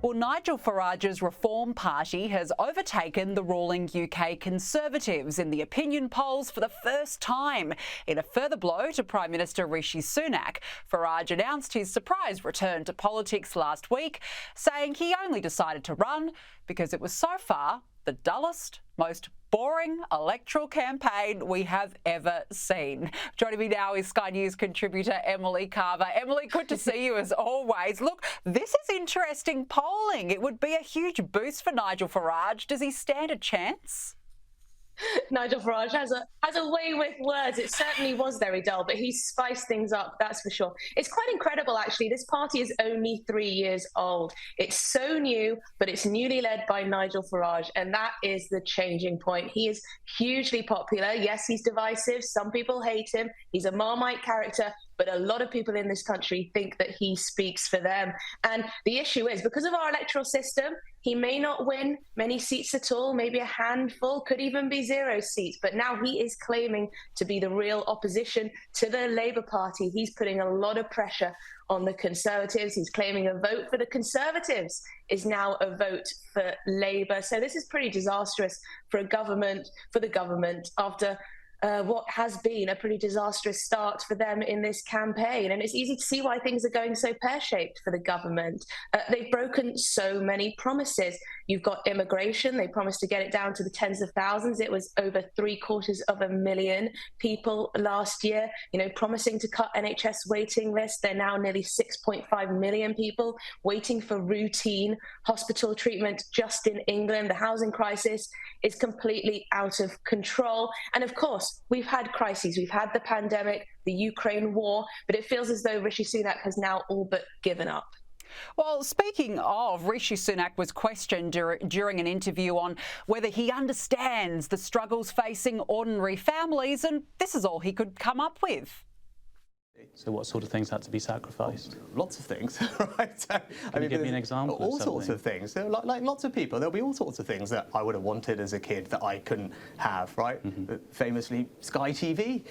Well, Nigel Farage's Reform Party has overtaken the ruling UK Conservatives in the opinion polls for the first time. In a further blow to Prime Minister Rishi Sunak, Farage announced his surprise return to politics last week, saying he only decided to run because it was so far the dullest, most boring electoral campaign we have ever seen. Joining me now is Sky News contributor Emily Carver. Emily, good to see you as always. Look, this is interesting polling. It would be a huge boost for Nigel Farage. Does he stand a chance? Nigel Farage has a way with words. It certainly was very dull, but he spiced things up, that's for sure. It's quite incredible, actually. This party is only 3 years old. It's so new, but it's newly led by Nigel Farage, and that is the changing point. He is hugely popular. Yes, he's divisive. Some people hate him. He's a Marmite character, but a lot of people in this country think that he speaks for them. And the issue is, because of our electoral system, he may not win many seats at all, maybe a handful, could even be 0 seats. But now he is claiming to be the real opposition to the Labour Party. He's putting a lot of pressure on the Conservatives. He's claiming a vote for the Conservatives is now a vote for Labour. So this is pretty disastrous for the government after what has been a pretty disastrous start for them in this campaign. And it's easy to see why things are going so pear-shaped for the government. They've broken so many promises. You've got immigration. They promised to get it down to the tens of thousands. It was over 750,000 people last year, promising to cut NHS waiting lists. They're now nearly 6.5 million people waiting for routine hospital treatment just in England. The housing crisis is completely out of control. And of course, we've had crises. We've had the pandemic, the Ukraine war, but it feels as though Rishi Sunak has now all but given up. Well, speaking of, Rishi Sunak was questioned during an interview on whether he understands the struggles facing ordinary families, and this is all he could come up with. So what sort of things had to be sacrificed? Lots of things, right? Can you give me an example? All sorts of things. So, like lots of people, there'll be all sorts of things that I would have wanted as a kid that I couldn't have, right? Famously, Sky TV.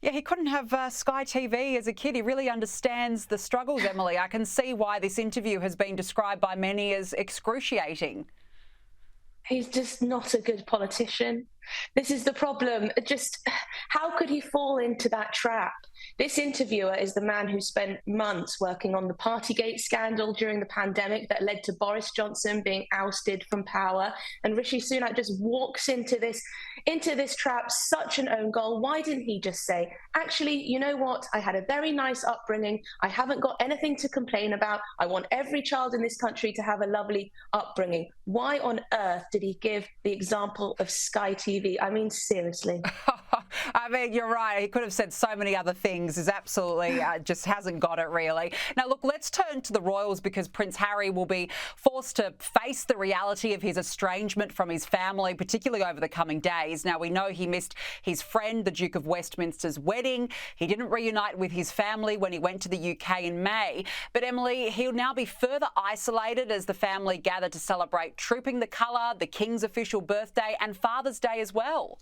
Yeah, he couldn't have Sky TV as a kid. He really understands the struggles, Emily. I can see why this interview has been described by many as excruciating. He's just not a good politician. This is the problem. Just how could he fall into that trap? This interviewer is the man who spent months working on the Partygate scandal during the pandemic that led to Boris Johnson being ousted from power. And Rishi Sunak just walks into this trap, such an own goal. Why didn't he just say, actually, you know what? I had a very nice upbringing. I haven't got anything to complain about. I want every child in this country to have a lovely upbringing. Why on earth did he give the example of Sky TV? I mean, seriously. I mean, you're right. He could have said so many other things. Is absolutely just hasn't got it, really. Now, look, let's turn to the royals, because Prince Harry will be forced to face the reality of his estrangement from his family, particularly over the coming days. Now, we know he missed his friend, the Duke of Westminster's wedding. He didn't reunite with his family when he went to the UK in May. But, Emily, he'll now be further isolated as the family gather to celebrate Trooping the Colour, the King's official birthday and Father's Day as well.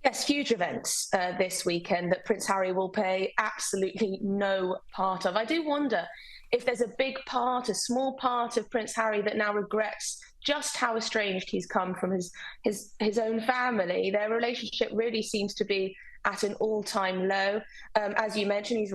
Yes, huge events this weekend that Prince Harry will play absolutely no part of. I do wonder if there's a big part, a small part of Prince Harry that now regrets just how estranged he's come from his own family. Their relationship really seems to be at an all-time low. As you mentioned,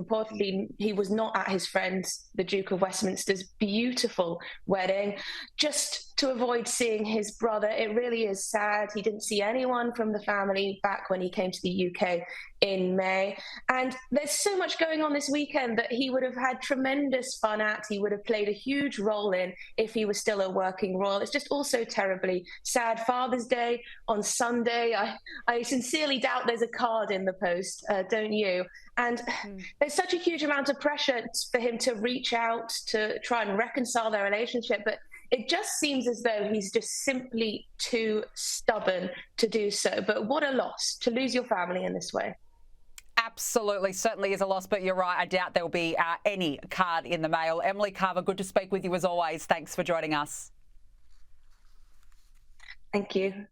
he was not at his friend's, the Duke of Westminster's, beautiful wedding, just to avoid seeing his brother. It really is sad. He didn't see anyone from the family back when he came to the UK in May. And there's so much going on this weekend that he would have had tremendous fun at. He would have played a huge role in if he was still a working royal. It's just also terribly sad. Father's Day on Sunday. I sincerely doubt there's a card in the post, don't you? And there's such a huge amount of pressure for him to reach out to try and reconcile their relationship, but it just seems as though he's just simply too stubborn to do so. But what a loss to lose your family in this way. Absolutely, certainly is a loss, but you're right. I doubt there'll be any card in the mail. Emily Carver, good to speak with you as always. Thanks for joining us. Thank you.